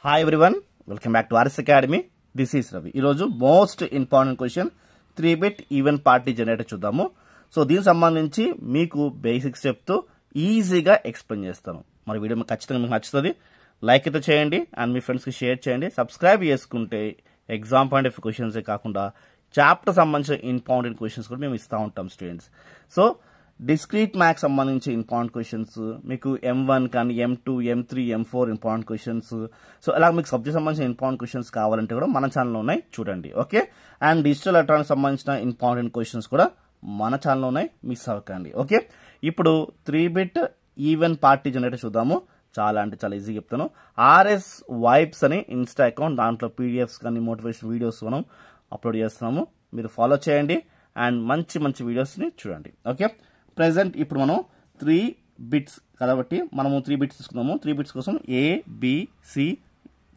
Hi everyone, welcome back to RS academy. This is Ravi. ఈరోజు most important question 3-bit even parity generator చూద్దాము. So దీనికి సంబంధించి మీకు basics చెప్తూ ఈజీగా ఎక్స్ప్లెయిన్ చేస్తాను. మరి వీడియో ఖచ్చితంగా మీకు నచ్చుతుంది. లైక్ అయితే చేయండి అండ్ మీ ఫ్రెండ్స్కి షేర్ చేయండి. సబ్స్క్రైబ్ చేసుకుంటే ఎగ్జామ్ పాయింట్ ఆఫ్ క్వశ్చన్సే కాకుండా చాప్టర్ సంబంధించిన ఇంపార్టెంట్ క్వశ్చన్స్ కూడా మేము ఇస్తూ ఉంటాం స్టూడెంట్స్. సో డిస్క్రీట్ మ్యాథ్స్ సంబంధించి ఇంపార్టెంట్ క్వశ్చన్స్, మీకు M1 కానీ M2, M3, M4 important questions. So అలా మీకు సబ్జెక్ట్ సంబంధించిన ఇంపార్టెంట్ క్వశ్చన్స్ కావాలంటే కూడా మన ఛానల్లో ఉన్నాయి, చూడండి. ఓకే, అండ్ డిజిటల్ ఎలక్ట్రానిక్స్ సంబంధించిన ఇంపార్టెంట్ క్వశ్చన్స్ కూడా మన ఛానల్లో ఉన్నాయి, మిస్ అవ్వకండి. ఓకే, ఇప్పుడు 3-bit ఈవెన్ పార్టీ జనరేటర్ చూద్దాము. చాలా అంటే చాలా ఈజీగా చెప్తాను. RS వైబ్స్ అని ఇన్స్టా అకౌంట్, దాంట్లో PDFs కానీ మోటివేషన్ వీడియోస్ మనం అప్లోడ్ చేస్తున్నాము. మీరు ఫాలో చేయండి అండ్ మంచి మంచి వీడియోస్ని చూడండి. ఓకే, ప్రెసెంట్ ఇప్పుడు మనం 3 bits కాబట్టి మనము 3 bits తీసుకుందాము. 3 bits కోసం ABC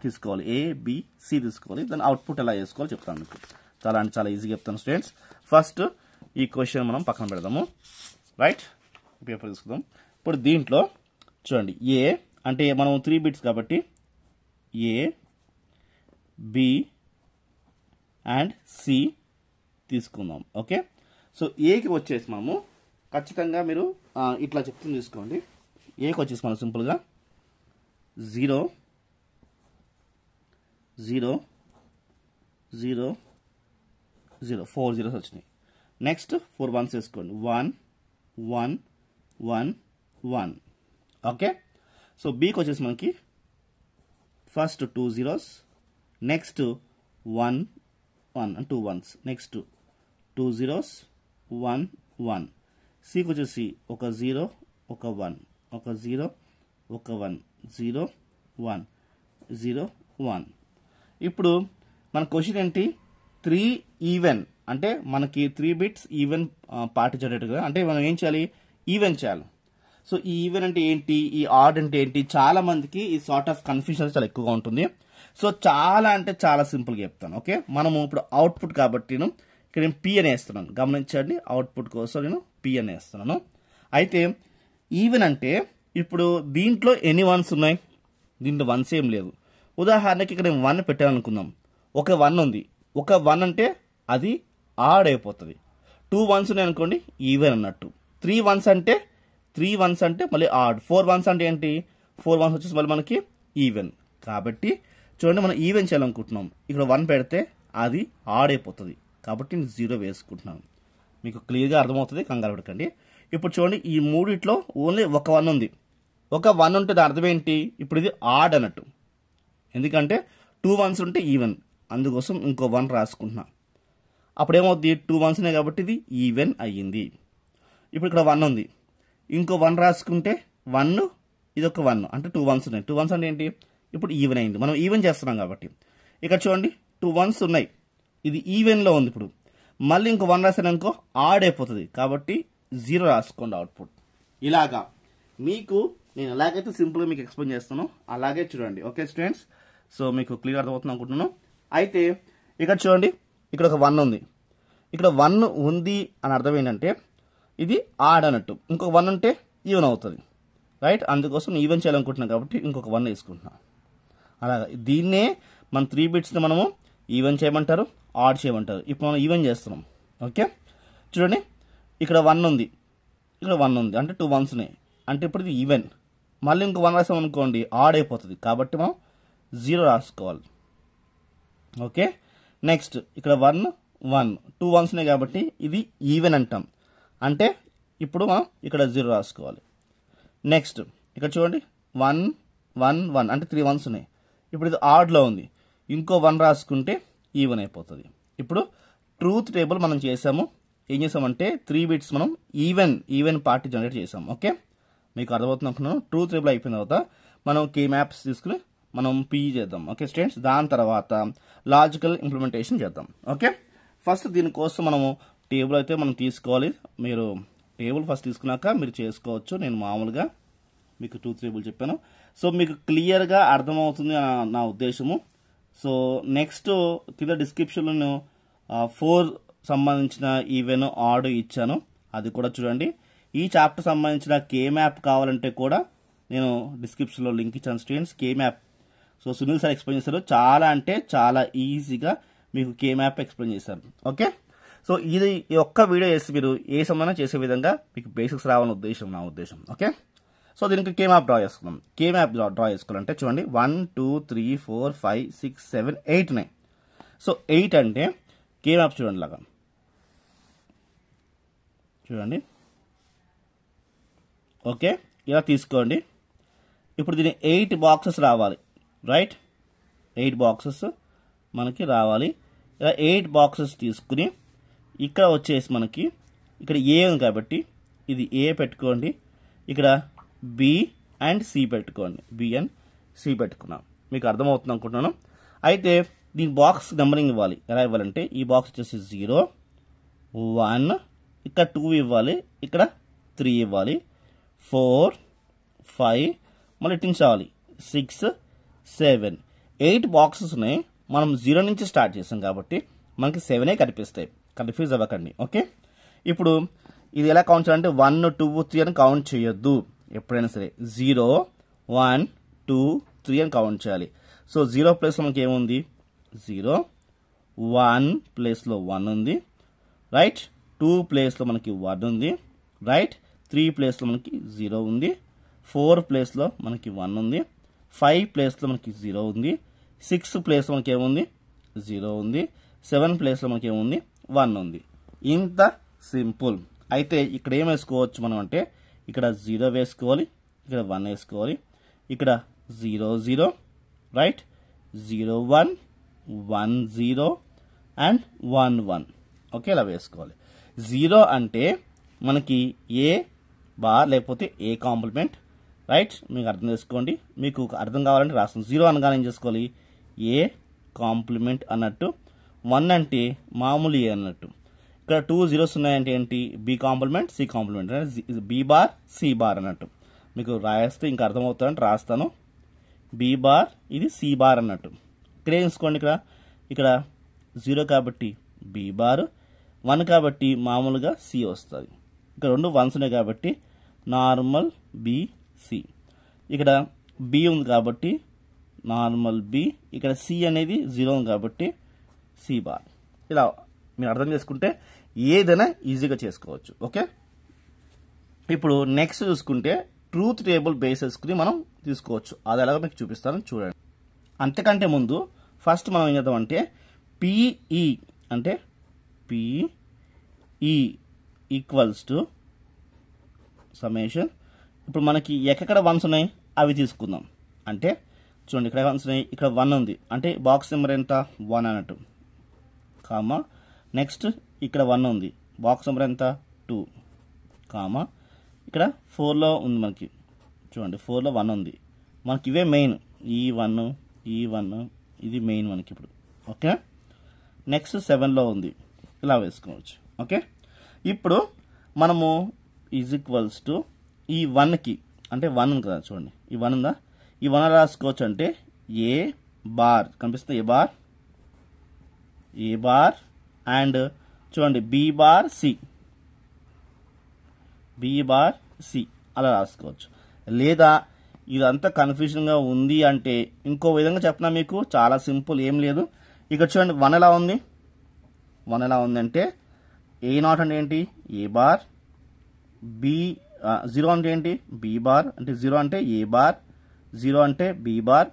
తీసుకోవాలి, ABC తీసుకోవాలి. దాని అవుట్పుట్ ఎలా చేసుకోవాలో చెప్తాను మీకు. చాలా అంటే చాలా ఈజీగా చెప్తాను స్టూడెంట్స్. ఫస్ట్ ఈ క్వశ్చన్ మనం పక్కన పెడదాము. రైట్, పేపర్ తీసుకుందాం. ఇప్పుడు దీంట్లో చూడండి, A అంటే మనం 3 bits కాబట్టి A, B అండ్ C తీసుకుందాం. ఓకే, సో ఏకి వచ్చేసి మనము ఖచ్చితంగా మీరు ఇట్లా చెప్తుంది తీసుకోండి. ఏకి వచ్చేసి మనం సింపుల్గా 0 0 0 0 4 zeros వచ్చినాయి. నెక్స్ట్ 4 1s వేసుకోండి. 1 1 1 1. ఓకే, సో బీకి వచ్చేసి మనకి first 2 zeros, next 1 1 and 2 1s, next 2 zeros 1 1. సికి వచ్చేసి ఒక 0 ఒక 1 ఒక 0 ఒక 1 0 1 0 1. ఇప్పుడు మన క్వశ్చన్ ఏంటి? 3 ఈవెన్ అంటే మనకి 3 bits ఈవెన్ పార్టీ జనరేటర్ కదా, అంటే మనం ఏం చేయాలి? ఈవెన్ చేయాలి. సో ఈ ఈవెన్ అంటే ఏంటి, ఈ ఆడ్ అంటే ఏంటి, చాలా మందికి ఈ సార్ట్ ఆఫ్ కన్ఫ్యూజన్ చాలా ఎక్కువగా ఉంటుంది. సో చాలా అంటే చాలా సింపుల్గా చెప్తాను. ఓకే, మనము ఇప్పుడు అవుట్పుట్ కాబట్టి ఇక్కడ నేను P అని వేస్తున్నాను, గమనించండి. అవుట్పుట్ కోసం నేను P అని వేస్తున్నాను. అయితే ఈవెన్ అంటే ఇప్పుడు దీంట్లో ఎన్ని వన్స్ ఉన్నాయి? దీంట్లో వన్స్ ఏం లేదు. ఉదాహరణకి ఇక్కడ నేను 1 పెట్టాలనుకుందాం. ఒక 1 ఉంది. ఒక 1 అంటే అది ఆడ్ అయిపోతుంది. 2 1s ఉన్నాయి అనుకోండి, ఈవెన్ అన్నట్టు. 3 1s అంటే మళ్ళీ ఆడ్. 4 1s అంటే ఏంటి? 4 1s వచ్చేసి మళ్ళీ మనకి ఈవెన్. కాబట్టి చూడండి, మనం ఈవెన్ చేయాలనుకుంటున్నాం. ఇక్కడ 1 పెడితే అది ఆడ్ అయిపోతుంది కాబట్టి నేను 0 వేసుకుంటున్నాను. మీకు క్లియర్గా అర్థమవుతుంది, కంగారు పడకండి. ఇప్పుడు చూడండి, ఈ మూడిట్లో ఓన్లీ ఒక 1 ఉంది. ఒక 1 ఉంటే దాని అర్థం ఏంటి? ఇప్పుడు ఇది ఆడ్ అన్నట్టు. ఎందుకంటే 2 1s ఉంటే ఈవెన్, అందుకోసం ఇంకో 1 రాసుకుంటున్నా. అప్పుడేమవుతుంది? 2 1s ఉన్నాయి కాబట్టి ఇది ఈవెన్ అయ్యింది. ఇప్పుడు ఇక్కడ 1 ఉంది, ఇంకో 1 రాసుకుంటే 1, ఇది ఒక 1 అంటే 2 1s ఉన్నాయి. 2 1s అంటే ఏంటి? ఇప్పుడు ఈవెన్ అయింది. మనం ఈవెన్ చేస్తున్నాం కాబట్టి. ఇక్కడ చూడండి, 2 1s ఉన్నాయి, ఇది ఈవెన్లో ఉంది. ఇప్పుడు మళ్ళీ ఇంకో 1 రాసాను అనుకో, ఆడ్ అయిపోతుంది కాబట్టి 0 రాసుకోండి అవుట్పుట్. ఇలాగా మీకు నేను ఎలాగైతే సింపుల్గా మీకు ఎక్స్ప్లెయిన్ చేస్తానో అలాగే చూడండి. ఓకే స్టూడెంట్స్, సో మీకు క్లియర్ అర్థమవుతుంది అనుకుంటున్నాను. అయితే ఇక్కడ చూడండి, ఇక్కడ ఒక 1 ఉంది. ఇక్కడ 1 ఉంది అని అర్థం ఏంటంటే ఇది ఆడ్ అన్నట్టు. ఇంకొక 1 ఉంటే ఈవెన్ అవుతుంది. రైట్, అందుకోసం ఈవెన్ చేయాలనుకుంటున్నాను కాబట్టి ఇంకొక 1 వేసుకుంటున్నాను. అలాగా దీన్నే మన 3 bitsని మనము ఈవెన్ చేయమంటారు, ఆడ్ చేయమంటారు. ఇప్పుడు మనం ఈవెన్ చేస్తున్నాం. ఓకే, చూడండి, ఇక్కడ 1 ఉంది, ఇక్కడ 1 ఉంది అంటే 2 1s ఉన్నాయి, అంటే ఇప్పుడు ఇది ఈవెన్. మళ్ళీ ఇంకో 1 రాసాం అనుకోండి, ఆడ్ అయిపోతుంది కాబట్టి మనం 0 రాసుకోవాలి. ఓకే, నెక్స్ట్ ఇక్కడ 1 1 2 1s ఉన్నాయి కాబట్టి ఇది ఈవెన్ అంటాం, అంటే ఇప్పుడు మనం ఇక్కడ 0 రాసుకోవాలి. నెక్స్ట్ ఇక్కడ చూడండి, 1 1 1 అంటే 3 1s ఉన్నాయి, ఇప్పుడు ఇది ఆడ్లో ఉంది, ఇంకో 1 రాసుకుంటే ఈవెన్ అయిపోతుంది. ఇప్పుడు ట్రూత్ టేబుల్ మనం చేసాము. ఏం చేసామంటే 3 bits మనం ఈవెన్ పార్టీ జనరేట్ చేసాం. ఓకే, మీకు అర్థమవుతుంది అనుకున్నాను. ట్రూత్ టేబుల్ అయిపోయిన తర్వాత మనం కీ మ్యాప్స్ తీసుకుని మనం PE చేద్దాం. ఓకే స్టూడెంట్స్, దాని తర్వాత లాజికల్ ఇంప్లిమెంటేషన్ చేద్దాం. ఓకే, ఫస్ట్ దీనికోసం మనము టేబుల్ అయితే మనం తీసుకోవాలి. మీరు టేబుల్ ఫస్ట్ తీసుకున్నాక మీరు చేసుకోవచ్చు. నేను మామూలుగా మీకు ట్రూత్ టేబుల్ చెప్పాను. సో మీకు క్లియర్గా అర్థమవుతుంది నా ఉద్దేశము. సో నెక్స్ట్ కింద డిస్క్రిప్షన్లో నేను 4 సంబంధించిన ఈవెన్ ఆడ్ ఇచ్చాను, అది కూడా చూడండి. ఈ చాప్టర్ సంబంధించిన K మ్యాప్ కావాలంటే కూడా నేను డిస్క్రిప్షన్లో లింక్ ఇచ్చాను students. K map so Sunil sir explain చేశారు, చాలా అంటే చాలా ఈజీగా మీకు కే మ్యాప్ ఎక్స్ప్లెయిన్ చేశారు. ఓకే, సో ఇది ఈ ఒక్క వీడియో చేసి మీరు ఏ సమయంలో చేసే విధంగా మీకు బేసిక్స్ రావాలని ఉద్దేశం, నా ఉద్దేశం. ఓకే, సో దీనికి కే మ్యాప్ డ్రా చేసుకున్నాం. కే మ్యాప్ డ్రా చేసుకోవాలంటే చూడండి 1 2 3 4 5 6 7 8 9. సో 8 అంటే కే మ్యాప్ చూడండి లాగా చూడండి. ఓకే, ఇలా తీసుకోండి. ఇప్పుడు దీని 8 బాక్సెస్ రావాలి, రైట్? 8 బాక్సెస్ మనకి రావాలి. ఇలా 8 బాక్సెస్ తీసుకుని ఇక్కడ వచ్చేసి మనకి ఇక్కడ ఏ ఉంది కాబట్టి ఇది ఏ పెట్టుకోండి, ఇక్కడ బి అండ్ సి పెట్టుకోండి. బి అండ్ సి పెట్టుకున్నాం, మీకు అర్థమవుతుంది అనుకుంటున్నాను. అయితే దీని బాక్స్ నెంబరింగ్ ఇవ్వాలి. ఎలా ఇవ్వాలంటే ఈ బాక్స్ వచ్చేసి 0 1, ఇక్కడ 2 ఇవ్వాలి, ఇక్కడ 3 ఇవ్వాలి, 4 5, మళ్ళీ ఇట్టించాలి 6 7. 8 బాక్సెస్ ఉన్నాయి. మనం 0 నుంచి స్టార్ట్ చేసాం కాబట్టి మనకి 7 కనిపిస్తాయి. కన్ఫ్యూజ్ అవ్వకండి. ఓకే, ఇప్పుడు ఇది ఎలా కౌంట్ చేయాలంటే 1 2 3 అని కౌంట్ చేయొద్దు. ఎప్పుడైనా సరే 0 1 2 3 అని కౌంట్ చేయాలి. సో 0 ప్లేస్లో మనకి ఏముంది? 0. 1 ప్లేస్లో 1 ఉంది, రైట్? 2 ప్లేస్లో మనకి 1 ఉంది, రైట్? 3 ప్లేస్లో మనకి 0 ఉంది, 4 ప్లేస్లో మనకి 1 ఉంది, 5 ప్లేస్లో మనకి 0 ఉంది, 6 ప్లేస్లో మనకి ఏముంది? 0 ఉంది, 7 ప్లేస్లో మనకి ఏముంది? 1 ఉంది. ఇంత సింపుల్. అయితే ఇక్కడ ఏం వేసుకోవచ్చు మనం అంటే ఇక్కడ 0 వేసుకోవాలి, ఇక్కడ 1 వేసుకోవాలి, ఇక్కడ 0 0, రైట్? 0 1 1 0 అండ్ 1 1. ఓకే, ఇలా వేసుకోవాలి. 0 అంటే మనకి ఏ బార్ లేకపోతే ఏ కాంప్లిమెంట్, రైట్? మీకు అర్థం చేసుకోండి. మీకు అర్థం కావాలంటే రాస్తాం. 0 అనగానే ఏం చేసుకోవాలి? ఏ కాంప్లిమెంట్ అన్నట్టు. 1 అంటే మామూలు ఏ అన్నట్టు. ఇక్కడ 2 zeros ఉన్నాయంటే ఏంటి? B complement C complement, B bar C bar అన్నట్టు. మీకు రాస్తే ఇంకా అర్థమవుతుందంటే రాస్తాను. బి బార్ ఇది సి బార్ అన్నట్టు. ఇక్కడ ఏం తీసుకోండి, ఇక్కడ 0 కాబట్టి బి బార్, 1 కాబట్టి మామూలుగా సి వస్తుంది. ఇక్కడ 2 1s ఉన్నాయి కాబట్టి నార్మల్ బి సి. ఇక్కడ బి ఉంది కాబట్టి నార్మల్ బి, ఇక్కడ సి అనేది 0 ఉంది కాబట్టి సి బార్. ఇలా మీరు అర్థం చేసుకుంటే ఏదైనా ఈజీగా చేసుకోవచ్చు. ఓకే, ఇప్పుడు నెక్స్ట్ చూసుకుంటే ట్రూత్ టేబుల్ బేసెస్ని మనం తీసుకోవచ్చు. అది ఎలాగో మీకు చూపిస్తాను చూడండి. అంతకంటే ముందు ఫస్ట్ మనం ఏం చేద్దామంటే పిఈ అంటే పిఈ ఈక్వల్స్ టు సమ్మేషన్. ఇప్పుడు మనకి ఎక్కడ 1s ఉన్నాయి అవి తీసుకుందాం. అంటే చూడండి, ఇక్కడ 1s ఉన్నాయి, ఇక్కడ 1 ఉంది, అంటే బాక్స్ నెంబర్ ఎంత? 1 అన్నట్టు. కామా నెక్స్ట్ ఇక్కడ 1 ఉంది, బాక్స్ నెంబర్ ఎంత? 2. కామా ఇక్కడ 4లో ఉంది మనకి, చూడండి 4లో 1 ఉంది. మనకి ఇవే మెయిన్, ఈ 1 ఇది మెయిన్ మనకి ఇప్పుడు. ఓకే, నెక్స్ట్ 7లో ఉంది, ఇలా వేసుకోవచ్చు. ఓకే, ఇప్పుడు మనము ఈజ్ ఈక్వల్స్ టు ఈ 1కి, అంటే 1 ఉంది కదా చూడండి, ఈ 1 ఉందా, ఈ 1 రాసుకోవచ్చు. అంటే ఏ బార్ కనిపిస్తుంది, ఏ బార్ అండ్ చూడండి బి బార్ సి అలా రాసుకోవచ్చు. లేదా ఇదంతా కన్ఫ్యూజన్గా ఉంది అంటే ఇంకో విధంగా చెప్పినా మీకు చాలా సింపుల్, ఏం లేదు. ఇక్కడ చూడండి 1 ఎలా ఉంది, 1 ఎలా ఉంది అంటే A0 అంటే ఏంటి? ఏ బార్. బి 0 అంటే ఏంటి? B bar. అంటే 0 అంటే ఏ బార్, 0 అంటే బి బార్.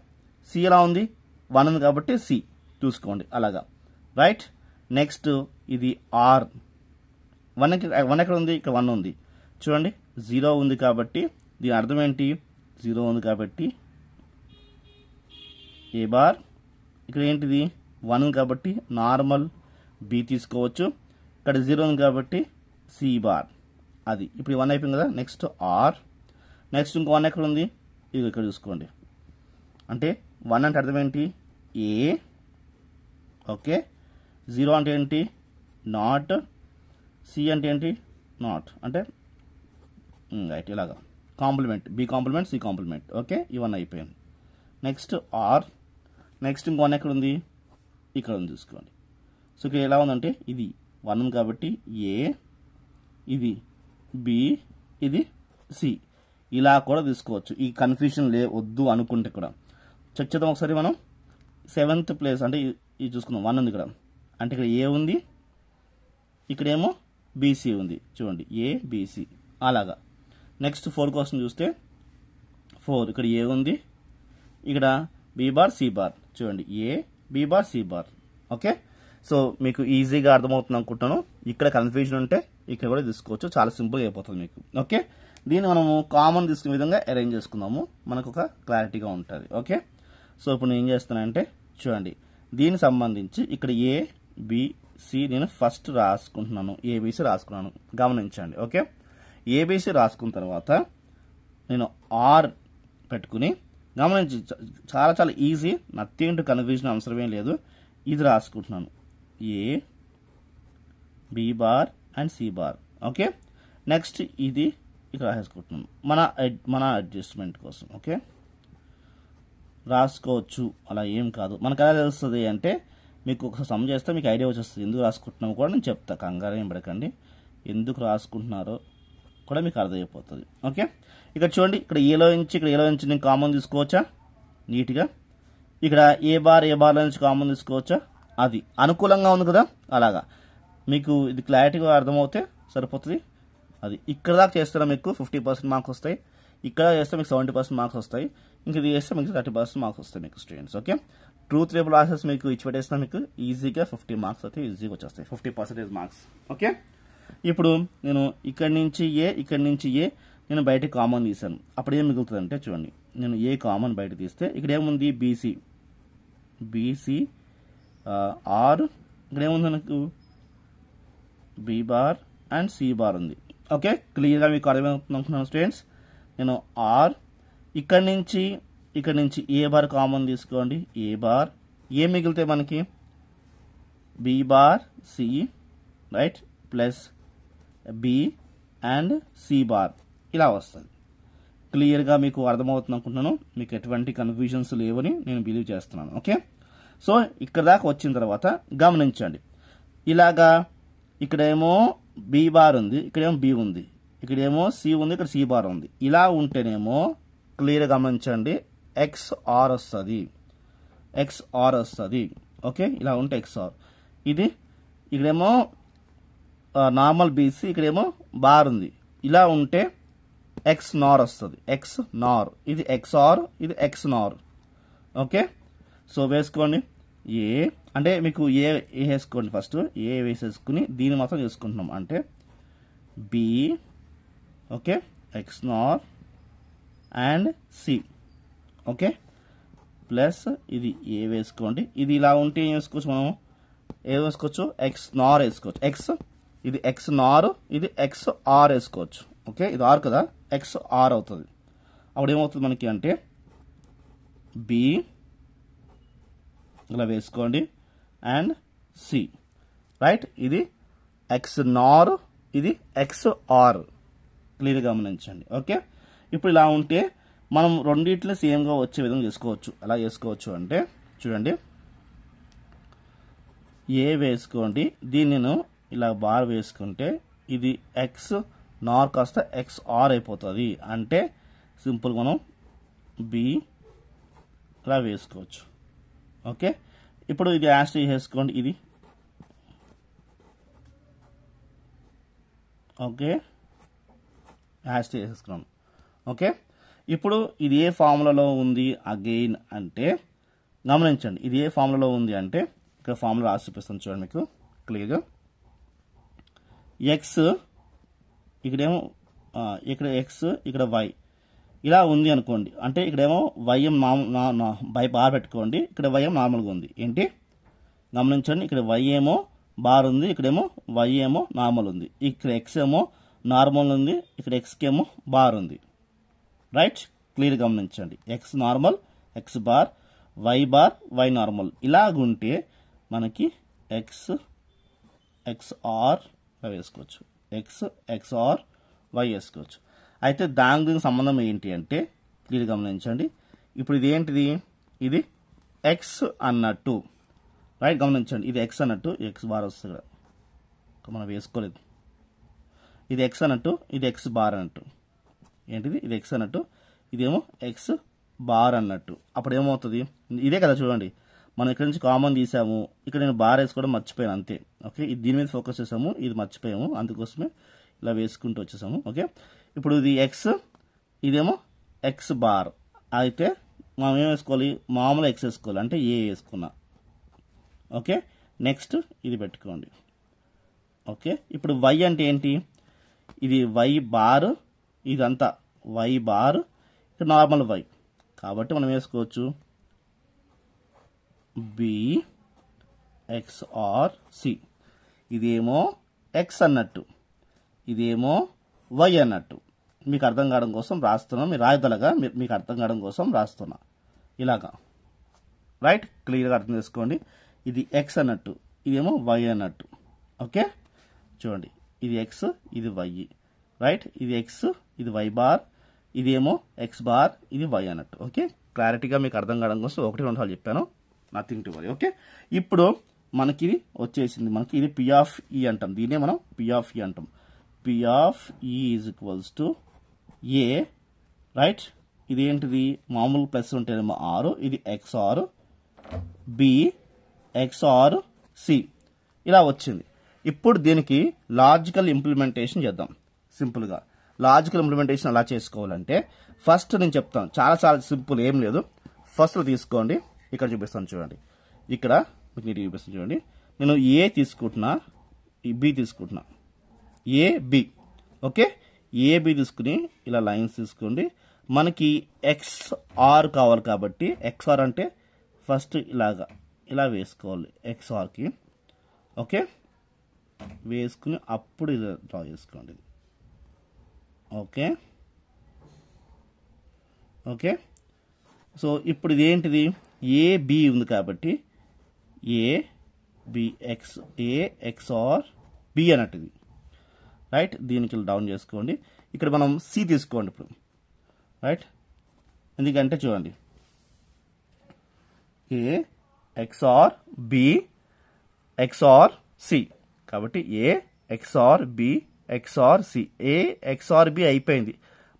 సి ఎలా ఉంది? 1 ఉంది కాబట్టి సి చూసుకోండి అలాగా, రైట్? నెక్స్ట్ ఇది ఆర్. 1 ఎక్కడ ఉంది? ఇక్కడ 1 ఉంది. చూడండి 0 ఉంది కాబట్టి దీని అర్థం ఏంటి? 0 ఉంది కాబట్టి ఏ బార్. ఇక్కడ ఏంటిది? 1 ఉంది కాబట్టి నార్మల్ బి తీసుకోవచ్చు. ఇక్కడ 0 ఉంది కాబట్టి సి బార్. అది ఇప్పుడు 1 అయిపోయింది కదా. Next are. నెక్స్ట్ ఇంకో 1 ఎక్కడ ఉంది? ఇది ఇక్కడ చూసుకోండి. అంటే 1 అంటే అర్థం ఏంటి? ఏ. ఓకే, 0 అంటే ఏంటి? నాట్. సి అంటే ఏంటి? నాట్. అంటే రైట్, ఇలాగా complement, B complement C complement. Okay, ఇవన్నీ అయిపోయింది. Next are. నెక్స్ట్ ఇంకో 1 ఎక్కడ ఉంది? ఇక్కడ ఉంది చూసుకోండి. సో ఇక్కడ ఎలా ఉందంటే ఇది 1 ఉంది కాబట్టి ఏ, ఇది బి, ఇది సి. ఇలా కూడా తీసుకోవచ్చు. ఈ కన్ఫ్యూజన్ వద్దు అనుకుంటే కూడా. చెక్ చేద్దాం ఒకసారి మనం. 7th ప్లేస్ అంటే ఇది చూసుకుందాం. 1 ఉంది ఇక్కడ, అంటే ఇక్కడ ఏ ఉంది, ఇక్కడేమో బీసీ ఉంది. చూడండి ఏబిసి అలాగా. నెక్స్ట్ 4 కోసం చూస్తే 4 ఇక్కడ ఏ ఉంది, ఇక్కడ బి బార్ సి బార్. చూడండి A B bar C bar. Okay, so మీకు ఈజీగా అర్థమవుతుంది అనుకుంటాను. ఇక్కడ కన్ఫ్యూజన్ ఉంటే ఇక్కడ కూడా తీసుకోవచ్చు, చాలా సింపుల్గా అయిపోతుంది మీకు. ఓకే, దీన్ని మనము కామన్ తీసుకునే విధంగా అరేంజ్ చేసుకుందాము, మనకు ఒక క్లారిటీగా ఉంటుంది. ఓకే, సో ఇప్పుడు నేను ఏం చేస్తానంటే చూడండి, దీనికి సంబంధించి ఇక్కడ ఏ బి సి నేను ఫస్ట్ రాసుకుంటున్నాను, ఏబిసి రాసుకున్నాను, గమనించండి. ఓకే, ఏబిసి రాసుకున్న తర్వాత నేను ఆర్ పెట్టుకుని గమనించి, చాలా చాలా ఈజీ, నథింగ్ టు కన్ఫ్యూజన్, అవసరమేం లేదు. ఇది రాసుకుంటున్నాను A B bar and C bar. Okay, next ఇది ఇక్కడ రాసేసుకుంటున్నాను మన అడ్జస్ట్మెంట్ కోసం. ఓకే, రాసుకోవచ్చు, అలా ఏం కాదు. మనకు ఎలా తెలుస్తుంది అంటే మీకు ఒకసారి సమ్ చేస్తే మీకు ఐడియా వచ్చేస్తుంది. ఎందుకు రాసుకుంటున్నామో కూడా నేను చెప్తా, కంగారు ఏం పడకండి. ఎందుకు రాసుకుంటున్నారో కూడా మీకు అర్థమైపోతుంది. ఓకే, ఇక్కడ చూడండి, ఇక్కడ ఏలో నుంచి నేను కామన్ తీసుకోవచ్చా నీట్గా, ఇక్కడ ఏ బార్లో నుంచి కామన్ తీసుకోవచ్చా, అది అనుకూలంగా ఉంది కదా, అలాగా మీకు ఇది క్లారిటీగా అర్థమవుతే సరిపోతుంది. అది ఇక్కడ దాకా చేస్తే మీకు 50% మార్క్స్ వస్తాయి, ఇక్కడ చేస్తే మీకు 70% మార్క్స్ వస్తాయి, ఇంక ఇది చేస్తే మీకు 30% మార్క్స్ వస్తాయి మీకు students. Okay, truth table answers మీకు ఇచ్చి పెట్టేసిన మీకు ఈజీగా 50 మార్క్స్ అయితే ఈజీగా వచ్చేస్తాయి, 50% మార్క్స్. ఓకే, ఇప్పుడు నేను ఇక్కడ నుంచి ఏ నేను బయట కామన్ తీసాను, అప్పుడు ఏం మిగులుతుంది అంటే చూడండి, నేను ఏ కామన్ బయట తీస్తే ఇక్కడ ఏముంది బీసీ ఆర్, ఇక్కడ ఏముంది నాకు B bar and C bar ఉంది. ఓకే, క్లియర్గా మీకు అర్థమవుతుంది అనుకున్నాను స్టూడెంట్స్. నేను ఆర్ ఇక్కడ నుంచి ఏ బార్ కామన్ తీసుకోండి, ఏ బార్, ఏ మిగిలితే మనకి B bar C, right, plus B and C bar ఇలా వస్తుంది. క్లియర్గా మీకు అర్థమవుతుంది అనుకుంటున్నాను, మీకు ఎటువంటి కన్ఫ్యూజన్స్ లేవని నేను బిలీవ్ చేస్తున్నాను. ఓకే, సో ఇక్కడ దాకా వచ్చిన తర్వాత గమనించండి, ఇలాగా ఇక్కడేమో బి బార్ ఉంది, ఇక్కడేమో బి ఉంది, ఇక్కడేమో సి ఉంది, ఇక్కడ సి బార్ ఉంది. ఇలా ఉంటేనేమో క్లియర్గా గమనించండి, XR వస్తుంది. ఓకే, ఇలా ఉంటే XR. ఇది ఇక్కడేమో నార్మల్ బీసీ, ఇక్కడేమో బార్ ఉంది. ఇలా ఉంటే XNOR వస్తుంది, XNOR. ఇది XR, ఇది XNOR. ఓకే, సో వేసుకోండి. ఏ అంటే మీకు ఏ వేసుకోండి, ఫస్ట్ ఏ వేసేసుకుని దీన్ని మాత్రం చేసుకుంటున్నాం అంటే B, okay, XNOR and C. Okay, plus ఇది ఏ వేసుకోండి. ఇది ఇలా ఉంటే ఏం వేసుకోవచ్చు, మనం ఏం వేసుకోవచ్చు, XNOR వేసుకోవచ్చు. ఇది XNOR, ఇది XR వేసుకోవచ్చు. ఓకే, ఇది ఆర్ కదా, XR అవుతుంది. అప్పుడు ఏమవుతుంది మనకి అంటే బి ఇలా వేసుకోండి అండ్ సి, రైట్. ఇది XNOR, ఇది XR, క్లియర్గా గమనించండి. ఓకే, ఇప్పుడు ఇలా ఉంటే మనం రెండిట్లో సేమ్గా వచ్చే విధంగా చేసుకోవచ్చు. ఎలా చేసుకోవచ్చు అంటే చూడండి, ఏ వేసుకోండి, దీన్ని నేను ఇలా బార్ వేసుకుంటే ఇది XNOR కాస్త XR అయిపోతుంది. అంటే సింపుల్ మనం బి ఇలా వేసుకోవచ్చు. ఓకే, ఇప్పుడు ఇది యాస్టీ వేసుకోండి, ఇది ఓకే యాస్టీ వేసుకున్నాను. ఓకే, ఇప్పుడు ఇది ఏ ఫార్ములాలో ఉంది అగైన్ అంటే గమనించండి, ఇది ఏ ఫార్ములాలో ఉంది అంటే ఇక్కడ ఫార్ములా రాసి చూపిస్తాను చూడండి మీకు క్లియర్గా. ఎక్స్ ఇక్కడేమో ఇక్కడ ఎక్స్, ఇక్కడ వై ఇలా ఉంది అనుకోండి. అంటే ఇక్కడేమో వైఎం బై బార్ పెట్టుకోండి, ఇక్కడ వైఎం నార్మల్గా ఉంది. ఏంటి గమనించండి, ఇక్కడ వై ఏమో బార్ ఉంది, ఇక్కడేమో వై ఏమో నార్మల్ ఉంది, ఇక్కడ ఎక్స్ ఏమో నార్మల్ ఉంది, ఇక్కడ ఎక్స్కి ఏమో బార్ ఉంది. రైట్, క్లియర్ గమనించండి, X normal, X bar, Y normal. ఇలాగుంటే మనకి XR వేసుకోవచ్చు, XR వై వేసుకోవచ్చు. అయితే దానికి సంబంధం ఏంటి అంటే క్లియర్ గమనించండి. ఇప్పుడు ఇది ఏంటిది, ఇది ఎక్స్ అన్నట్టు, రైట్. గమనించండి, ఇది ఎక్స్ అన్నట్టు, ఎక్స్ బార్ వస్తుంది ఇక్కడ మనం వేసుకోలేదు. ఇది ఎక్స్ అన్నట్టు, ఇది ఎక్స్ బార్ అన్నట్టు. ఏంటిది, ఇది ఎక్స్ అన్నట్టు, ఇదేమో ఎక్స్ బార్ అన్నట్టు. అప్పుడు ఏమవుతుంది, ఇదే కదా చూడండి, మనం ఇక్కడ నుంచి కామన్ తీసాము, ఇక్కడ నేను బార్ వేసుకోవడం మర్చిపోయాను అంతే. ఓకే, ఇది దీని మీద ఫోకస్ చేసాము, ఇది మర్చిపోయాము, అందుకోసమే ఇలా వేసుకుంటూ వచ్చేసాము. ఓకే, ఇప్పుడు ఇది ఎక్స్, ఇదేమో ఎక్స్ బార్ అయితే మనం ఏం వేసుకోవాలి, మామూలు ఎక్స్ వేసుకోవాలి, అంటే ఏ వేసుకున్నా. ఓకే, నెక్స్ట్ ఇది పెట్టుకోండి. ఓకే, ఇప్పుడు వై అంటే ఏంటి, ఇది వై బార్, ఇదంతా వై బార్, ఇక్కడ నార్మల్ వై, కాబట్టి మనం వేసుకోవచ్చు బి ఎక్స్ ఆర్ సి. ఇదేమో ఎక్స్ అన్నట్టు, ఇదేమో వై అన్నట్టు. మీకు అర్థం కావడం కోసం రాస్తున్నా, మీరు రాయదలగా మీకు అర్థం కావడం కోసం రాస్తున్నా ఇలాగా. రైట్, క్లియర్గా అర్థం చేసుకోండి. ఇది ఎక్స్ అన్నట్టు, ఇదేమో వై అన్నట్టు. ఓకే, చూడండి, ఇది ఎక్స్, ఇది వై. రైట్, ఇది ఎక్స్, ఇది వై బార్, ఇదేమో ఎక్స్ బార్, ఇది వై అన్నట్టు. ఓకే, క్లారిటీగా మీకు అర్థం కావడం కోసం 1, 2 సార్లు చెప్పాను, నథింగ్ టు వరీ. ఓకే, ఇప్పుడు మనకి ఇది వచ్చేసింది, మనకి ఇది పి ఆఫ్ ఈ అంటాం, దీన్నే మనం పి ఆఫ్ ఈ అంటాం. P of E is equals to A. Right, ఇదేంటిది, మామూలు ప్లస్ ఉంటేనేమో ఆరు, ఇది XOR B XOR C ఇలా వచ్చింది. ఇప్పుడు దీనికి లాజికల్ ఇంప్లిమెంటేషన్ చేద్దాం. సింపుల్గా లాజికల్ ఇంప్లిమెంటేషన్ ఎలా చేసుకోవాలంటే, ఫస్ట్ నేను చెప్తాను, చాలా చాలా సింపుల్, ఏం లేదు. ఫస్ట్ తీసుకోండి, ఇక్కడ చూపిస్తాను చూడండి, ఇక్కడ మీకు నీట్గా చూపిస్తాను చూడండి. నేను ఏ తీసుకుంటున్నా, బి తీసుకుంటున్నా, A B. Okay, A B తీసుకుని ఇలా లైన్స్ తీసుకోండి. మనకి ఎక్స్ ఆర్ కావాలి కాబట్టి, ఎక్స్ ఆర్ అంటే ఫస్ట్ ఇలాగా ఇలా వేసుకోవాలి ఎక్స్ ఆర్కి. ఓకే, వేసుకుని అప్పుడు ఇది డ్రా చేసుకోండి. ఓకే ఓకే, సో ఇప్పుడు ఇది ఏంటిది, ఏ బి ఉంది కాబట్టి A B X, A XOR B అన్నట్టుది. రైట్, దీనికి డౌన్ చేసుకోండి. ఇక్కడ మనం సి తీసుకోండి ఇప్పుడు. రైట్, ఎందుకంటే చూడండి, A XOR B XOR C, కాబట్టి A XOR B XOR C. A XOR B అయిపోయింది,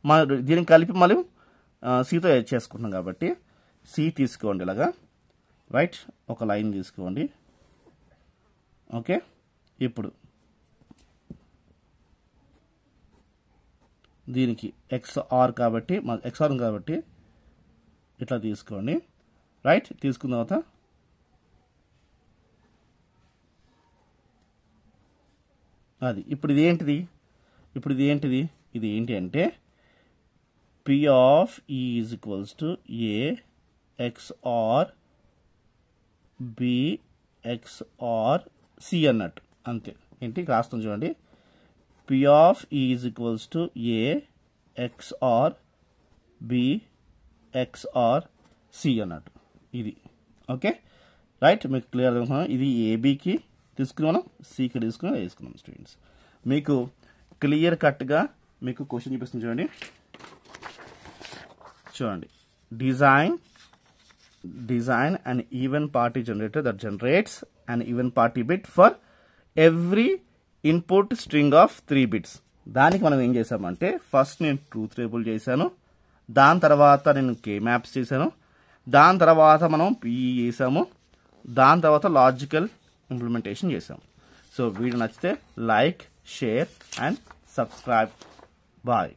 మన దీనికి కలిపి మళ్ళీ సితో చేసుకుంటున్నాం కాబట్టి సి తీసుకోండి ఇలాగా. రైట్, ఒక లైన్ తీసుకోండి. ఓకే, ఇప్పుడు దీనికి ఎక్స్ ఆర్ కాబట్టి, ఎక్స్ ఆర్ కాబట్టి ఇట్లా తీసుకోండి. రైట్, తీసుకున్న తర్వాత అది ఇప్పుడు ఇది ఏంటిది, ఇది ఏంటి అంటే P of E is equals to A XOR B XOR C అన్నట్టు, అంతే. ఏంటి రాస్తాం చూడండి, P of E is equals to A XOR B XOR C అన్నట్టు, ఇది. ఓకే, రైట్, మీకు క్లియర్ అనుకున్నాం. ఇది ఏబికి తీసుకుని మనం సికి తీసుకుని వేసుకున్నాం. స్టూడెంట్స్, మీకు క్లియర్ కట్గా మీకు క్వశ్చన్ చూపిస్తుంది చూడండి. Design an even party generator that generates an even party bit for every input string of 3 bits. దానికి మనం ఏం చేసామంటే, ఫస్ట్ నేను ట్రూత్ టేబుల్ చేశాను, దాని తర్వాత నేను కే మ్యాప్స్ చేశాను, దాని తర్వాత మనం పిఈ చేసాము, దాని తర్వాత లాజికల్ ఇంప్లిమెంటేషన్ చేసాము. సో వీడియో నచ్చితే like, share and subscribe. Bye.